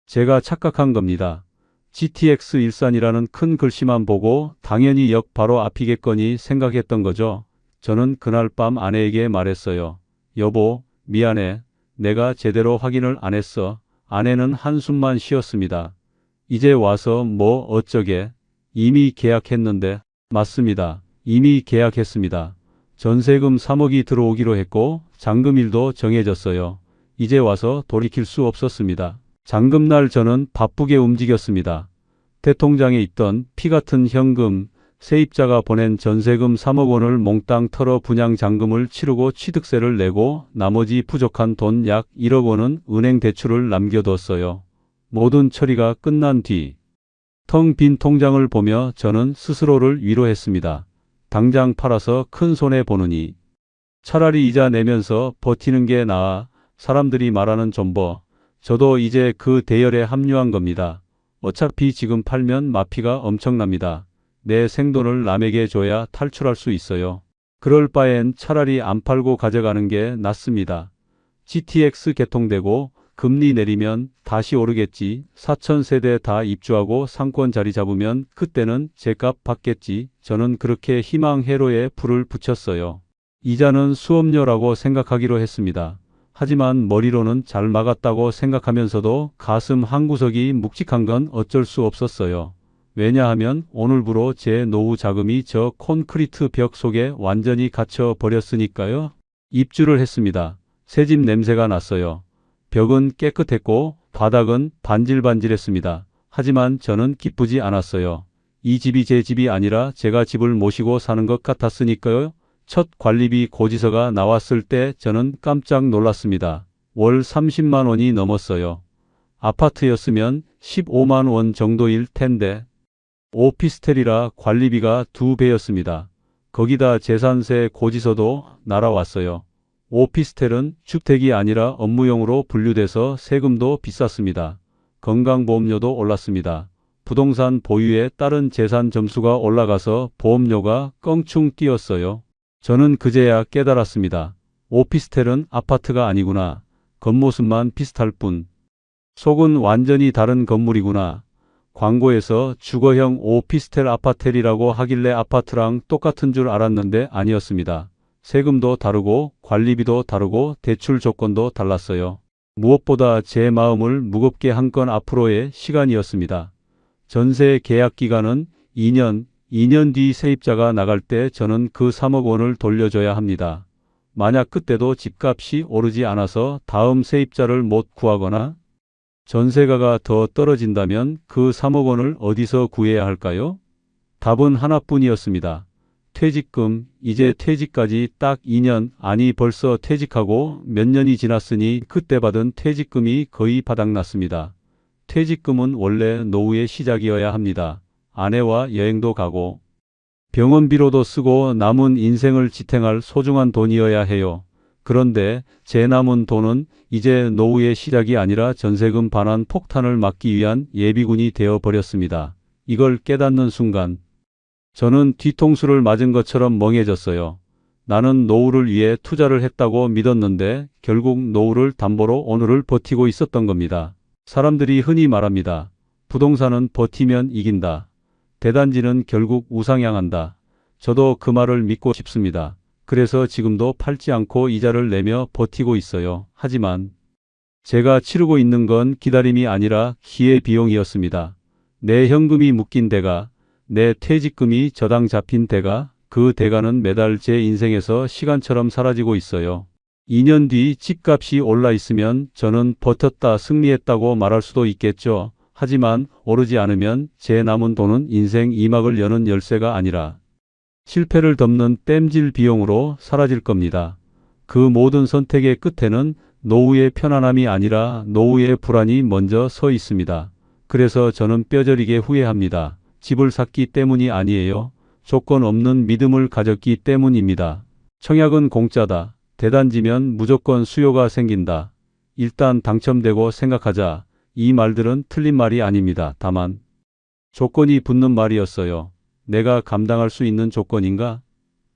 A: 제가 착각한 겁니다. GTX 일산이라는 큰 글씨만 보고 당연히 역 바로 앞이겠거니 생각했던 거죠. 저는 그날 밤 아내에게 말했어요. 여보, 미안해. 내가 제대로 확인을 안 했어. 아내는 한숨만 쉬었습니다. 이제 와서 뭐 어쩌게? 이미 계약했는데. 맞습니다. 이미 계약했습니다. 전세금 3억이 들어오기로 했고 잔금일도 정해졌어요. 이제 와서 돌이킬 수 없었습니다. 잔금날 저는 바쁘게 움직였습니다. 대통장에 있던 피 같은 현금, 세입자가 보낸 전세금 3억 원을 몽땅 털어 분양 잔금을 치르고 취득세를 내고 나머지 부족한 돈 약 1억 원은 은행 대출을 남겨뒀어요. 모든 처리가 끝난 뒤 텅 빈 통장을 보며 저는 스스로를 위로했습니다. 당장 팔아서 큰 손해 보느니 차라리 이자 내면서 버티는 게 나아. 사람들이 말하는 존버. 저도 이제 그 대열에 합류한 겁니다. 어차피 지금 팔면 마피가 엄청납니다. 내 생돈을 남에게 줘야 탈출할 수 있어요. 그럴 바엔 차라리 안 팔고 가져가는 게 낫습니다. GTX 개통되고 금리 내리면 다시 오르겠지. 4,000세대 다 입주하고 상권 자리 잡으면 그때는 제값 받겠지. 저는 그렇게 희망회로에 불을 붙였어요. 이자는 수업료라고 생각하기로 했습니다. 하지만 머리로는 잘 막았다고 생각하면서도 가슴 한구석이 묵직한 건 어쩔 수 없었어요. 왜냐하면 오늘부로 제 노후 자금이 저 콘크리트 벽 속에 완전히 갇혀 버렸으니까요. 입주를 했습니다. 새집 냄새가 났어요. 벽은 깨끗했고 바닥은 반질반질했습니다. 하지만 저는 기쁘지 않았어요. 이 집이 제 집이 아니라 제가 집을 모시고 사는 것 같았으니까요. 첫 관리비 고지서가 나왔을 때 저는 깜짝 놀랐습니다. 월 30만 원이 넘었어요. 아파트였으면 15만 원 정도일 텐데 오피스텔이라 관리비가 2배였습니다. 거기다 재산세 고지서도 날아왔어요. 오피스텔은 주택이 아니라 업무용으로 분류돼서 세금도 비쌌습니다. 건강보험료도 올랐습니다. 부동산 보유에 따른 재산 점수가 올라가서 보험료가 껑충 뛰었어요. 저는 그제야 깨달았습니다. 오피스텔은 아파트가 아니구나. 겉모습만 비슷할 뿐. 속은 완전히 다른 건물이구나. 광고에서 주거형 오피스텔 아파텔이라고 하길래 아파트랑 똑같은 줄 알았는데 아니었습니다. 세금도 다르고 관리비도 다르고 대출 조건도 달랐어요. 무엇보다 제 마음을 무겁게 한 건 앞으로의 시간이었습니다. 전세 계약 기간은 2년 뒤 세입자가 나갈 때 저는 그 3억 원을 돌려줘야 합니다. 만약 그때도 집값이 오르지 않아서 다음 세입자를 못 구하거나 전세가가 더 떨어진다면 그 3억 원을 어디서 구해야 할까요? 답은 하나뿐이었습니다. 퇴직금. 이제 퇴직까지 딱 2년, 아니 벌써 퇴직하고 몇 년이 지났으니 그때 받은 퇴직금이 거의 바닥났습니다. 퇴직금은 원래 노후의 시작이어야 합니다. 아내와 여행도 가고 병원비로도 쓰고 남은 인생을 지탱할 소중한 돈이어야 해요. 그런데 제 남은 돈은 이제 노후의 시작이 아니라 전세금 반환 폭탄을 막기 위한 예비군이 되어 버렸습니다. 이걸 깨닫는 순간 저는 뒤통수를 맞은 것처럼 멍해졌어요. 나는 노후를 위해 투자를 했다고 믿었는데 결국 노후를 담보로 오늘을 버티고 있었던 겁니다. 사람들이 흔히 말합니다. 부동산은 버티면 이긴다. 대단지는 결국 우상향한다. 저도 그 말을 믿고 싶습니다. 그래서 지금도 팔지 않고 이자를 내며 버티고 있어요. 하지만 제가 치르고 있는 건 기다림이 아니라 기회비용이었습니다. 내 현금이 묶인 대가, 내 퇴직금이 저당 잡힌 대가, 그 대가는 매달 제 인생에서 시간처럼 사라지고 있어요. 2년 뒤 집값이 올라 있으면 저는 버텼다, 승리했다고 말할 수도 있겠죠. 하지만 오르지 않으면 제 남은 돈은 인생 2막을 여는 열쇠가 아니라 실패를 덮는 땜질 비용으로 사라질 겁니다. 그 모든 선택의 끝에는 노후의 편안함이 아니라 노후의 불안이 먼저 서 있습니다. 그래서 저는 뼈저리게 후회합니다. 집을 샀기 때문이 아니에요. 조건 없는 믿음을 가졌기 때문입니다. 청약은 공짜다. 대단지면 무조건 수요가 생긴다. 일단 당첨되고 생각하자. 이 말들은 틀린 말이 아닙니다. 다만 조건이 붙는 말이었어요. 내가 감당할 수 있는 조건인가?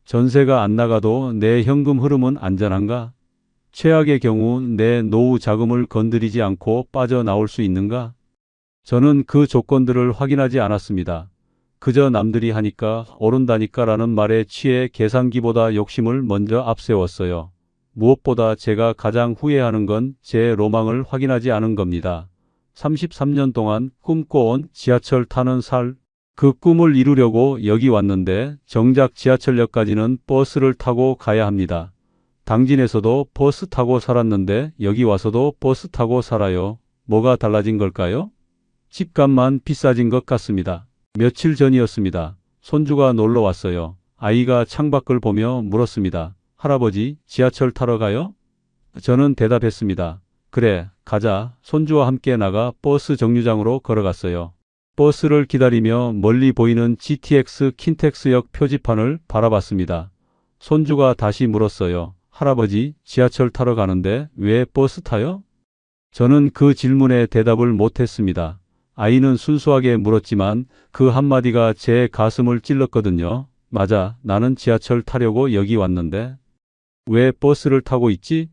A: 전세가 안 나가도 내 현금 흐름은 안전한가? 최악의 경우 내 노후 자금을 건드리지 않고 빠져나올 수 있는가? 저는 그 조건들을 확인하지 않았습니다. 그저 남들이 하니까 오른다니까 라는 말에 취해 계산기보다 욕심을 먼저 앞세웠어요. 무엇보다 제가 가장 후회하는 건 제 로망을 확인하지 않은 겁니다. 33년 동안 꿈꿔온 지하철 타는 살. 그 꿈을 이루려고 여기 왔는데 정작 지하철역까지는 버스를 타고 가야 합니다. 당진에서도 버스 타고 살았는데 여기 와서도 버스 타고 살아요. 뭐가 달라진 걸까요? 집값만 비싸진 것 같습니다. 며칠 전이었습니다. 손주가 놀러 왔어요. 아이가 창밖을 보며 물었습니다. 할아버지, 지하철 타러 가요? 저는 대답했습니다. 그래, 가자. 손주와 함께 나가 버스 정류장으로 걸어갔어요. 버스를 기다리며 멀리 보이는 GTX 킨텍스역 표지판을 바라봤습니다. 손주가 다시 물었어요. 할아버지, 지하철 타러 가는데 왜 버스 타요? 저는 그 질문에 대답을 못했습니다. 아이는 순수하게 물었지만 그 한마디가 제 가슴을 찔렀거든요. 맞아, 나는 지하철 타려고 여기 왔는데 왜 버스를 타고 있지?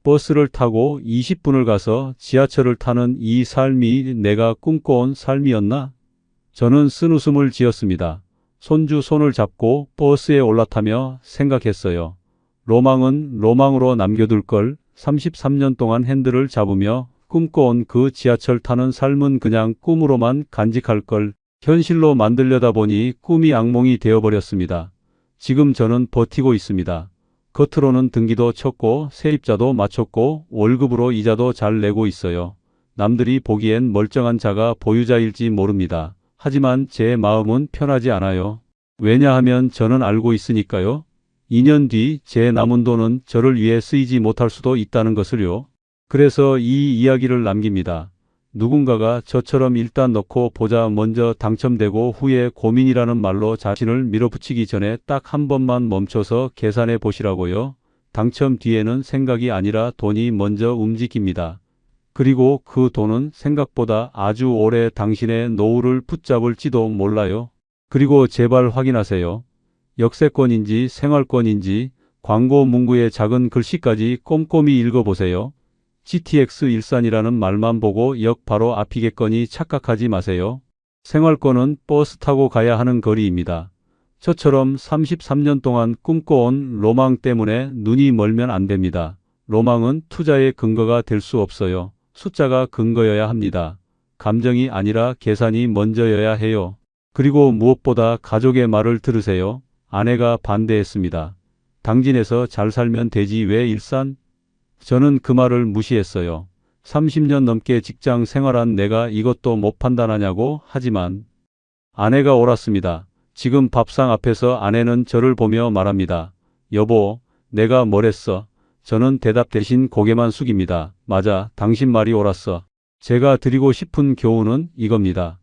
A: 버스를 타고 20분을 가서 지하철을 타는 이 삶이 내가 꿈꿔온 삶이었나? 저는 쓴웃음을 지었습니다. 손주 손을 잡고 버스에 올라타며 생각했어요. 로망은 로망으로 남겨둘 걸. 33년 동안 핸들을 잡으며 꿈꿔온 그 지하철 타는 삶은 그냥 꿈으로만 간직할 걸. 현실로 만들려다 보니 꿈이 악몽이 되어버렸습니다. 지금 저는 버티고 있습니다. 겉으로는 등기도 쳤고 세입자도 맞췄고 월급으로 이자도 잘 내고 있어요. 남들이 보기엔 멀쩡한 자가 보유자일지 모릅니다. 하지만 제 마음은 편하지 않아요. 왜냐하면 저는 알고 있으니까요. 2년 뒤 제 남은 돈은 저를 위해 쓰이지 못할 수도 있다는 것을요. 그래서 이 이야기를 남깁니다. 누군가가 저처럼 일단 넣고 보자 먼저 당첨되고 후에 고민이라는 말로 자신을 밀어붙이기 전에 딱 한 번만 멈춰서 계산해 보시라고요. 당첨 뒤에는 생각이 아니라 돈이 먼저 움직입니다. 그리고 그 돈은 생각보다 아주 오래 당신의 노후를 붙잡을지도 몰라요. 그리고 제발 확인하세요. 역세권인지 생활권인지 광고 문구의 작은 글씨까지 꼼꼼히 읽어보세요. GTX 일산이라는 말만 보고 역 바로 앞이겠거니 착각하지 마세요. 생활권은 버스 타고 가야 하는 거리입니다. 저처럼 33년 동안 꿈꿔온 로망 때문에 눈이 멀면 안 됩니다. 로망은 투자의 근거가 될 수 없어요. 숫자가 근거여야 합니다. 감정이 아니라 계산이 먼저여야 해요. 그리고 무엇보다 가족의 말을 들으세요. 아내가 반대했습니다. 당진에서 잘 살면 되지 왜 일산? 저는 그 말을 무시했어요. 30년 넘게 직장 생활한 내가 이것도 못 판단하냐고. 하지만 아내가 옳았습니다. 지금 밥상 앞에서 아내는 저를 보며 말합니다. 여보, 내가 뭘 했어? 저는 대답 대신 고개만 숙입니다. 맞아, 당신 말이 옳았어. 제가 드리고 싶은 교훈은 이겁니다.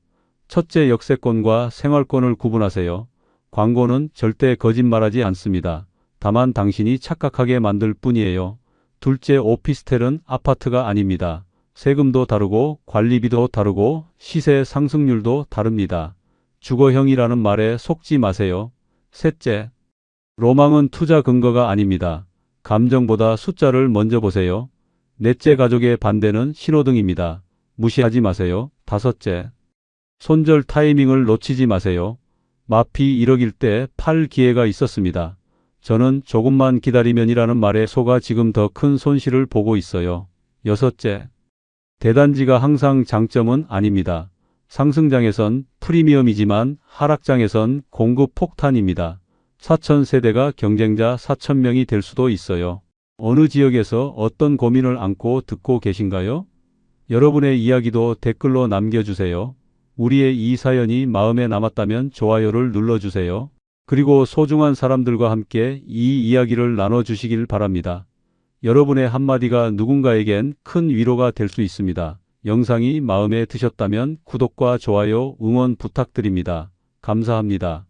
A: 첫째, 역세권과 생활권을 구분하세요. 광고는 절대 거짓말하지 않습니다. 다만 당신이 착각하게 만들 뿐이에요. 둘째, 오피스텔은 아파트가 아닙니다. 세금도 다르고 관리비도 다르고 시세 상승률도 다릅니다. 주거형이라는 말에 속지 마세요. 셋째, 로망은 투자 근거가 아닙니다. 감정보다 숫자를 먼저 보세요. 넷째, 가족의 반대는 신호등입니다. 무시하지 마세요. 다섯째, 손절 타이밍을 놓치지 마세요. 마피 1억일 때 팔 기회가 있었습니다. 저는 조금만 기다리면이라는 말에 속아 지금 더 큰 손실을 보고 있어요. 여섯째, 대단지가 항상 장점은 아닙니다. 상승장에선 프리미엄이지만 하락장에선 공급 폭탄입니다. 4,000세대가 경쟁자 4,000명이 될 수도 있어요. 어느 지역에서 어떤 고민을 안고 듣고 계신가요? 여러분의 이야기도 댓글로 남겨주세요. 우리의 이 사연이 마음에 남았다면 좋아요를 눌러주세요. 그리고 소중한 사람들과 함께 이 이야기를 나눠주시길 바랍니다. 여러분의 한마디가 누군가에겐 큰 위로가 될 수 있습니다. 영상이 마음에 드셨다면 구독과 좋아요, 응원 부탁드립니다. 감사합니다.